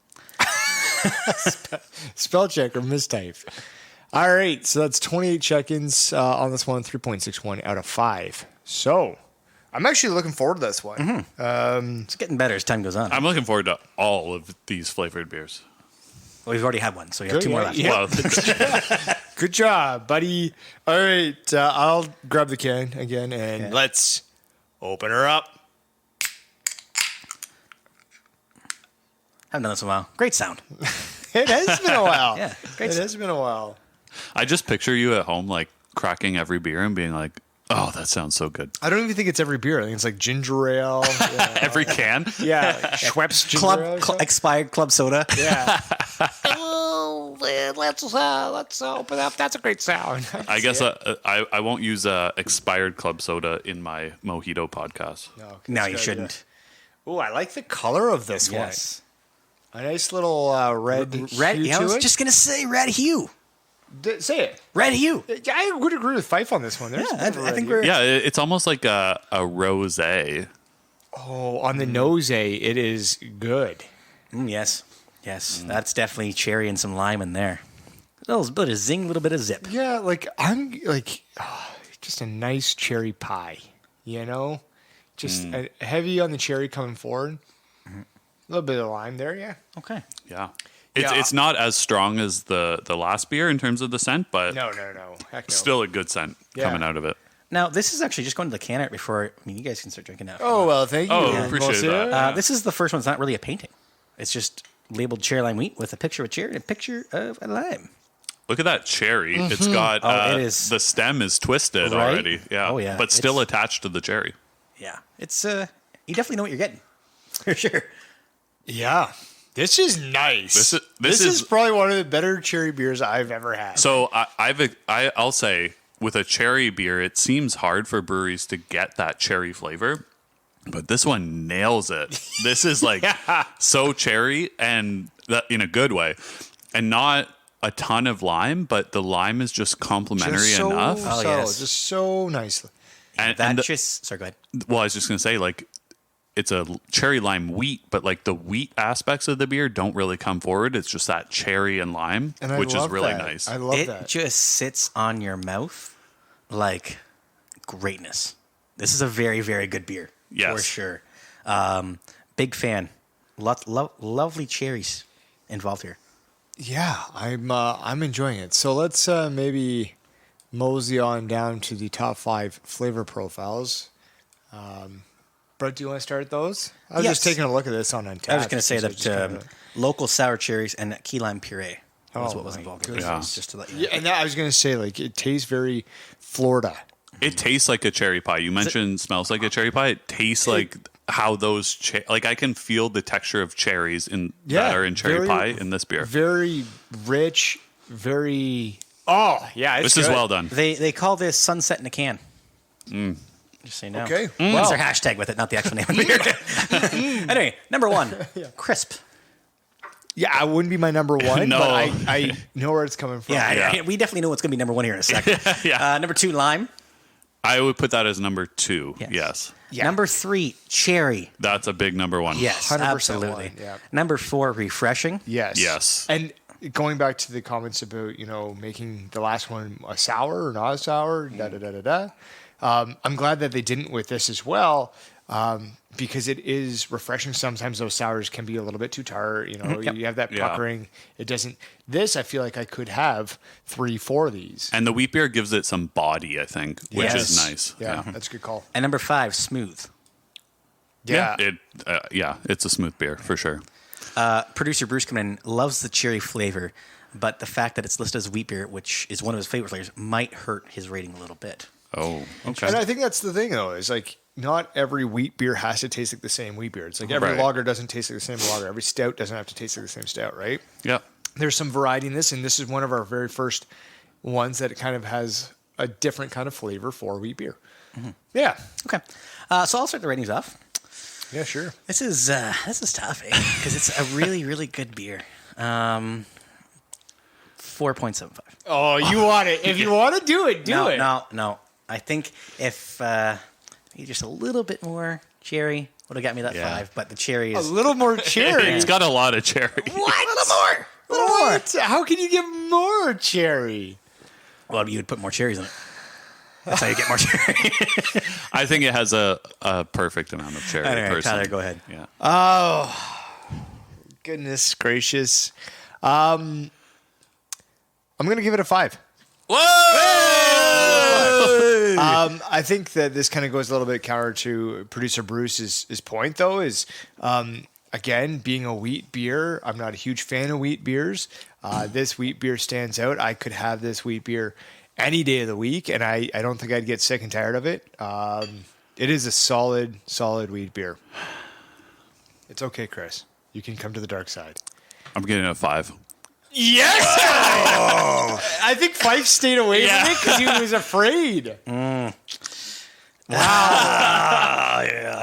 Spell check or mistype. All right, so that's 28 check-ins on this one, 3.61 out of 5. So I'm actually looking forward to this one. Mm-hmm. It's getting better as time goes on. I'm looking forward to all of these flavored beers. Well, we've already had one, so you have 2 more left. Yeah. Well, good job, buddy. All right, I'll grab the can again, and let's open her up. Haven't done this in a while. Great sound. It has been a while. Yeah, great it has been a while. I just picture you at home, like, cracking every beer and being like, oh, that sounds so good. I don't even think it's every beer. I think it's like ginger ale. Every can? Yeah. Schweppes ginger ale. Expired club soda. Yeah. Oh, let's open up. That's a great sound. I guess I won't use expired club soda in my mojito podcast. No, you shouldn't. Oh, I like the color of this one. A nice little red hue I was to it. just going to say red hue. Say it. Red hue. I would agree with Fife on this one. I think we're... Yeah, it's almost like a rosé. Oh, on the nose, it is good. Yes. That's definitely cherry and some lime in there. A little bit of zing, a little bit of zip. Yeah, just a nice cherry pie. You know, Just heavy on the cherry coming forward. A little bit of lime there, yeah. Okay. Yeah. It's not as strong as the last beer in terms of the scent, but No. Heck no. still a good scent coming out of it. Now, this is actually just going to the can art before. I mean, you guys can start drinking now. Oh, well, thank you. Oh, appreciate that. This is the first one. It's not really a painting. It's just labeled cherry lime wheat with a picture of a cherry and a picture of a lime. Look at that cherry. It's got it is. the stem is twisted Right? already. Yeah. Oh, yeah. But still attached to the cherry. Yeah. It's you definitely know what you're getting. For sure. Yeah. This is nice. This is is probably one of the better cherry beers I've ever had. So I'll say with a cherry beer, it seems hard for breweries to get that cherry flavor, but this one nails it. This is like so cherry and that in a good way, and not a ton of lime, but the lime is just complementary Just so enough. Oh, subtle, yes. just so nicely. And Sorry, go ahead. well, I was just gonna say like. It's a cherry lime wheat, but like the wheat aspects of the beer don't really come forward. It's just that cherry and lime, And I which is love really that. nice. I love It that. just sits on your mouth like greatness. This is a very, very good beer. Yes. For sure. Big fan. Lovely cherries involved here. Yeah, I'm enjoying it. So let's maybe mosey on down to the top 5 flavor profiles. Brett, do you want to start those? I was Yes. just taking a look at this on Untappd. I was going to say so that just kinda- local sour cherries and key lime puree was Oh what was my involved. in goodness. this, just to let you know. yeah, and that, I was going to say like it tastes very Florida. It tastes like a cherry pie. You mentioned smells like a cherry pie. It tastes like how those like I can feel the texture of cherries that are in cherry very- pie in this beer. Very rich, very. Oh yeah, it's This is good. well done. They call this sunset in a can. Just so you know. Okay. That's their hashtag with it, not the actual name of the beer. Anyway, number 1, crisp. Yeah, I wouldn't be my number one, No. but I know where it's coming from. Yeah, we definitely know what's going to be number 1 here in a second. Yeah. Number 2, lime. I would put that as number 2. Yes. Yeah. Number 3, cherry. That's a big number 1. Yes, 100% absolutely. lime, yeah. Number 4, refreshing. Yes. Yes. And going back to the comments about, making the last one a sour or not a sour, I'm glad that they didn't with this as well, because it is refreshing. Sometimes those sours can be a little bit too tart. Yep. You have that Yeah. puckering. It doesn't. This, I feel like I could have 3-4 of these. And the wheat beer gives it some body, I think, which is Yes. nice. Yeah, that's a good call. And number 5, smooth. Yeah. It's a smooth beer for sure. Producer Bruce coming in loves the cherry flavor, but the fact that it's listed as wheat beer, which is one of his favorite flavors, might hurt his rating a little bit. Oh, okay. And I think that's the thing, though, is like not every wheat beer has to taste like the same wheat beer. It's like every Right. lager doesn't taste like the same lager. Every stout doesn't have to taste like the same stout, right? Yeah. There's some variety in this, and this is one of our very first ones that kind of has a different kind of flavor for wheat beer. Yeah. Okay, so I'll start the ratings off. Yeah, sure. This is tough, because it's a really, really good beer. 4.75. Oh, you want it. If you want to do it, do it. No. I think if maybe just a little bit more cherry would have got me that Yeah. 5, but the cherry A is little more cherry. It's got a lot of cherry. what? A little more. What? How can you give more cherry? Well, you would put more cherries in it. That's how you get more cherry. I think it has a perfect amount of cherry. Anyway, personally. Tyler, go ahead. Yeah. Goodness gracious. I'm going to give it a 5. Whoa! I think that this kind of goes a little bit counter to producer Bruce's point, though, is again, being a wheat beer, I'm not a huge fan of wheat beers. This wheat beer stands out. I could have this wheat beer any day of the week, and I don't think I'd get sick and tired of it. It is a solid wheat beer. It's okay, Chris. You can come to the dark side. I'm getting a 5. Yes! I think Fife stayed away from it because he was afraid. Yeah.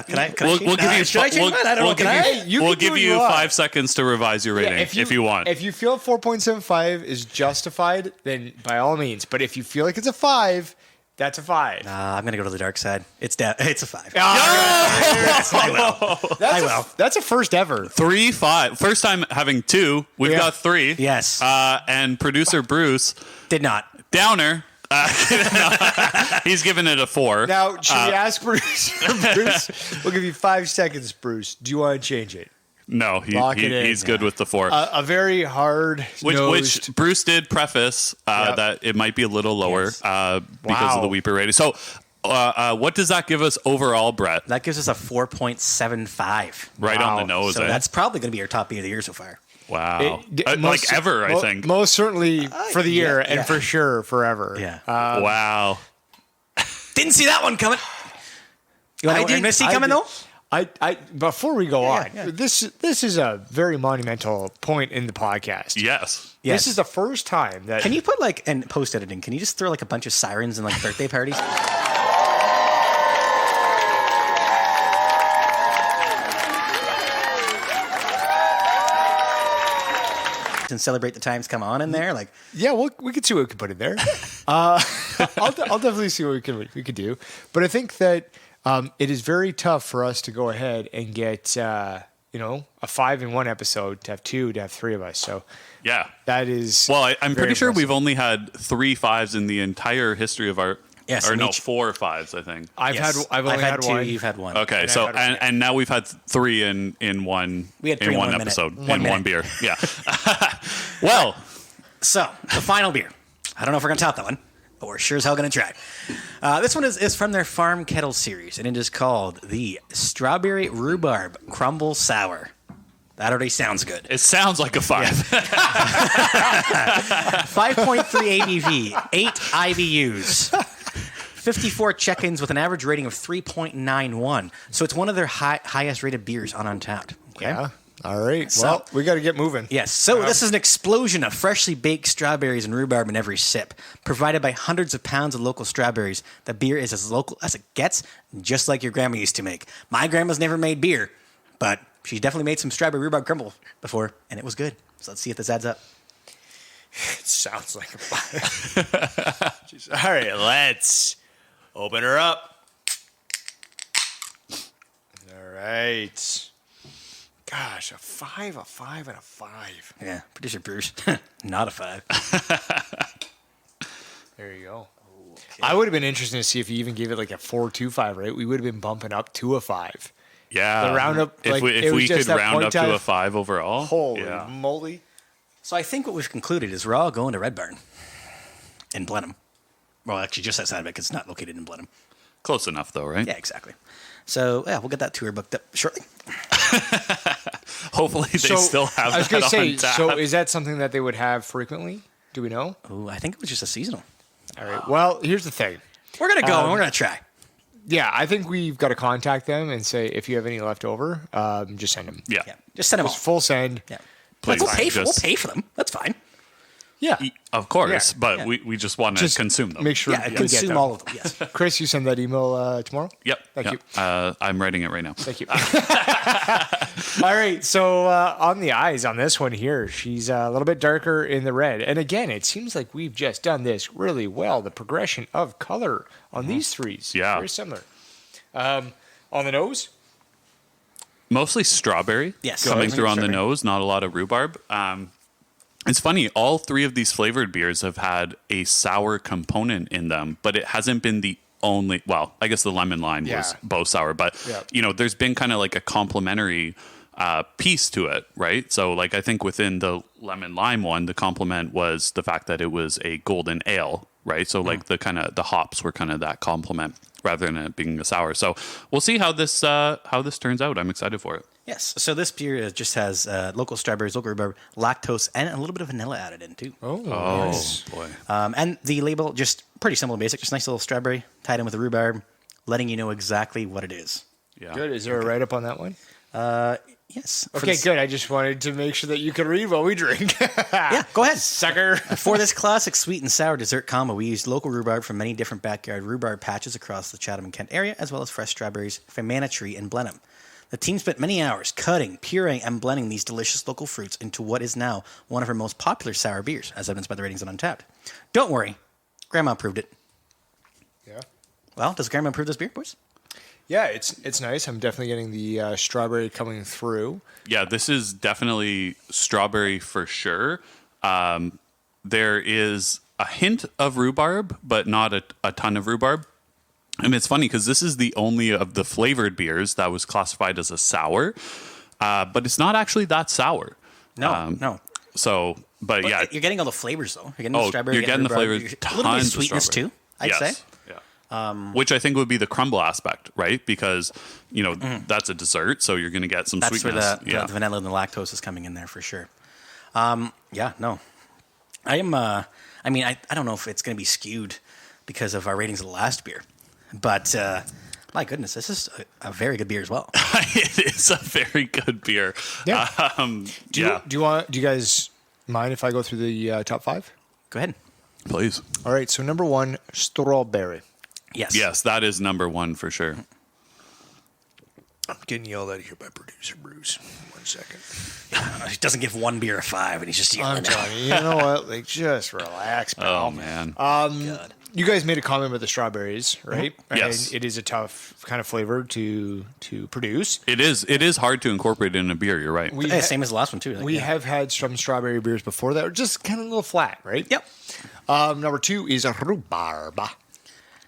Can I? We'll change- give you. Should I change mine? I don't know. Can I? Hey, you We'll can do give what you you want. 5 seconds to revise your rating if you want. If you feel 4.75 is justified, then by all means. But if you feel like it's a 5, that's a 5. I'm gonna go to the dark side. It's a 5. That's a first ever. 3, 5. First time having 2. We've Yeah. got 3. Yes. And producer Bruce Did not. Downer. He's giving it a 4. Now, should we ask Bruce? Bruce, we'll give you 5 seconds, Bruce. Do you want to change it? No, he's good with the 4. A very hard Which Bruce did preface that it might be a little lower because of the Weeper rating. So what does that give us overall, Brett? That gives us a 4.75. Right on the nose. So that's probably going to be our top beer of the year so far. Wow. I think. Most certainly for the year and for sure forever. Yeah. Wow. Didn't see that one coming. You want to see coming, though? Before we go on, this is a very monumental point in the podcast. Yes. This is the first time that... Can you put and post-editing, can you just throw a bunch of sirens and birthday parties? And celebrate the times come on in there, we could see what we could put in there. I'll definitely see what we could do, but I think that it is very tough for us to go ahead and get a 5-in-1 episode, to have 2, to have 3 of us. So yeah, that is I'm pretty sure we've only had 3 5s in the entire history of our. Yes, or no, 4 5s, I think. I've only had 2, 1. You've had 1. Okay, so and now we've had 3 in one. We had 3 in one episode minute. in one beer. Yeah. Well, so the final beer. I don't know if we're gonna top that one, but we're sure as hell gonna try. This one is from their Farm Kettle series, and it is called the Strawberry Rhubarb Crumble Sour. That already sounds good. It sounds like a 5. 5.3 ABV, 8 IBUs. 54 check-ins with an average rating of 3.91. So it's one of their highest rated beers on Untappd. Okay? Yeah. All right. Well, we got to get moving. Yes. So this is an explosion of freshly baked strawberries and rhubarb in every sip. Provided by hundreds of pounds of local strawberries, the beer is as local as it gets, just like your grandma used to make. My grandma's never made beer, but she definitely made some strawberry rhubarb crumble before, and it was good. So let's see if this adds up. It sounds like a 5. All right, let's open her up. All right. Gosh, a 5, and a 5. Yeah, producer Bruce, not a 5. There you go. Okay. I would have been interested to see if you even gave it a 4.25, right? We would have been bumping up to a 5. Yeah. The roundup, if we could round up to a 5 overall. Holy moly. So I think what we've concluded is we're all going to Red Barn in Blenheim. Well, actually, just outside of it because it's not located in Blenheim. Close enough, though, right? Yeah, exactly. So, we'll get that tour booked up shortly. Hopefully they still have that. I was going to say, on tap. so is that something that they would have frequently? Do we know? Oh, I think it was just a seasonal. All right. Well, here's the thing. We're going to go and we're going to try. Yeah, I think we've got to contact them and say, if you have any left over, just send them. Yeah. Just send them all. Full send. Yeah. Please. We'll pay for them. That's fine. Yeah. Of course, Yeah. but we just want to consume them. Make sure Yeah, we consume get them. all of them. Yes. Chris, you send that email tomorrow? Yep. Thank you. I'm writing it right now. Thank you. All right. So on the eyes on this one here, she's a little bit darker in the red. And again, it seems like we've just done this really well. The progression of color on these threes. Yeah. Very similar. On the nose? Mostly strawberry. Yes. Coming through on the Strawberry. nose, not a lot of rhubarb. It's funny, all 3 of these flavored beers have had a sour component in them, but it hasn't been the only, well, I guess the lemon lime was both sour, but there's been kind of a complementary piece to it, right? So I think within the lemon lime one, the complement was the fact that it was a golden ale, right? So the hops were kind of that complement rather than it being a sour. So we'll see how this turns out. I'm excited for it. Yes. So this beer just has local strawberries, local rhubarb, lactose, and a little bit of vanilla added in too. Oh, nice. Boy. And the label, just pretty simple and basic. Just nice little strawberry tied in with the rhubarb, letting you know exactly what it is. Yeah. Good. Is there a write-up on that one? Yes. Okay, good. I just wanted to make sure that you could read while we drink. Yeah, go ahead. Sucker. For this classic sweet and sour dessert combo, we used local rhubarb from many different backyard rhubarb patches across the Chatham-Kent area, as well as fresh strawberries from Manna Tree in Blenheim. The team spent many hours cutting, pureeing, and blending these delicious local fruits into what is now one of our most popular sour beers, as evidenced by the ratings on Untappd. Don't worry, Grandma approved it. Yeah. Well, does Grandma approve this beer, boys? Yeah, it's nice. I'm definitely getting the strawberry coming through. Yeah, this is definitely strawberry for sure. There is a hint of rhubarb, but not a ton of rhubarb. And it's funny because this is the only of the flavored beers that was classified as a sour, but it's not actually that sour. No. So, but yeah, you're getting all the flavors though. You're getting the strawberry. You're getting the flavors. A little bit of sweetness too. I'd say. Yeah. Which I think would be the crumble aspect, right? Because that's a dessert, so you're going to get some That's sweetness. where the vanilla and the lactose is coming in there for sure. No, I am. I don't know if it's going to be skewed because of our ratings of the last beer, but my goodness, this is a very good beer as well. It is a very good beer. Yeah. Do you guys mind if I go through the top 5? Go ahead. Please. All right. So number 1, strawberry. Yes, that is number 1 for sure. I'm getting yelled at here by producer Bruce. 1 second. He doesn't give one beer a 5, and he's just yelling. I'm telling you, you know what? Like, just relax, pal. Oh man. God. You guys made a comment about the strawberries, right? Yes. And it is a tough kind of flavor to produce. It is hard to incorporate in a beer. You're right. Same as the last one too. We have had some strawberry beers before that are just kind of a little flat, right? Yep. Number 2 is a rhubarb.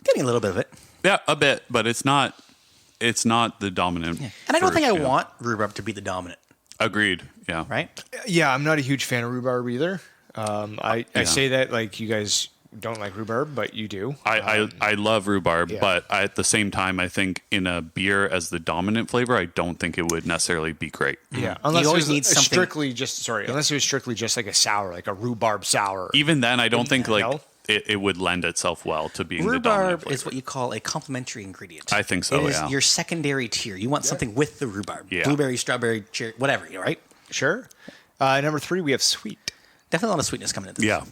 Getting a little bit of it. Yeah, a bit, but it's not the dominant. Yeah. And I don't think I want rhubarb to be the dominant. Agreed. Yeah. Right? Yeah, I'm not a huge fan of rhubarb either. I say that like you guys don't like rhubarb, but you do. I love rhubarb, Yeah. but at the same time, I think in a beer as the dominant flavor, I don't think it would necessarily be great. Yeah, unless You always it was need something- unless it was strictly just like a sour, like a rhubarb sour. Even then, I don't think No? it would lend itself well to being the dominant Rhubarb flavor. is what you call a complementary ingredient. I think so, It is yeah. your secondary tier. You want something with the rhubarb. Yeah. Blueberry, strawberry, cherry, whatever, right? Sure. Number 3, we have sweet. Definitely a lot of sweetness coming into this. Yeah,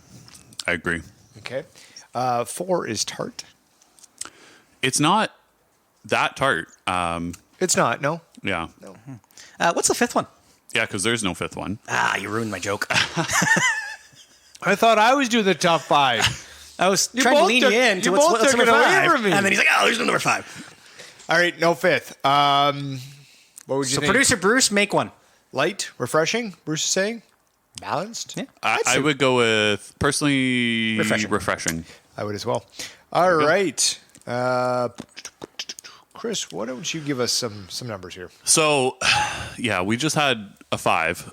I agree. Okay. 4 is tart. It's not that tart. It's not. No. Yeah. What's the 5th one? Yeah, because there's no 5th one. You ruined my joke. I thought I was doing the top 5. I was trying to both lean took- you in to you what's both took number it away 5. from me. And then he's like, there's no number 5. All right, no 5th. What would you So think? producer Bruce, make one. Light, refreshing. Bruce is saying balanced. Yeah. I would go with personally refreshing. I would as well. All right. Chris, why don't you give us some numbers here? So, yeah, we just had a 5.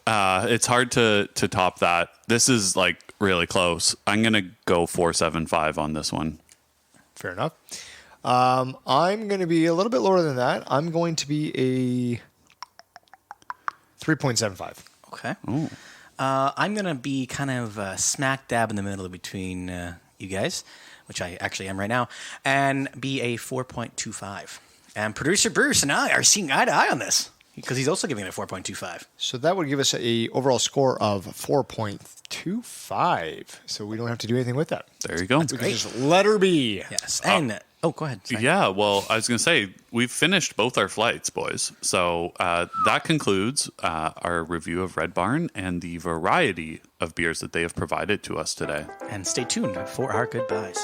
It's hard to top that. This is like really close. I'm gonna go 4.75 on this one. Fair enough. I'm going to be a little bit lower than that. I'm going to be a 3.75. Okay. I'm going to be kind of smack dab in the middle between you guys, which I actually am right now, and be a 4.25. And producer Bruce and I are seeing eye to eye on this because he's also giving it a 4.25. So that would give us a overall score of 4.25. So we don't have to do anything with that. There you go. We can just let her be. Yes. And, go ahead. Sorry. Yeah, well, I was going to say, we've finished both our flights, boys. So that concludes our review of Red Barn and the variety of beers that they have provided to us today. And stay tuned for our goodbyes.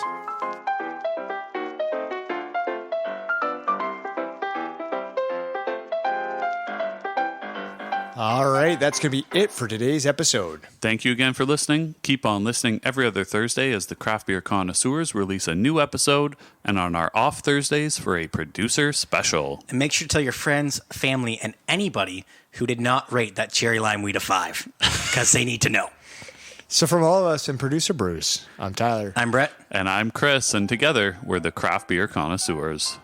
All right, that's going to be it for today's episode. Thank you again for listening. Keep on listening every other Thursday as the Craft Beer Connoisseurs release a new episode, and on our off Thursdays for a producer special. And make sure to tell your friends, family, and anybody who did not rate that cherry lime wheat a 5 because they need to know. So from all of us and producer Bruce, I'm Tyler. I'm Brett. And I'm Chris, and together we're the Craft Beer Connoisseurs.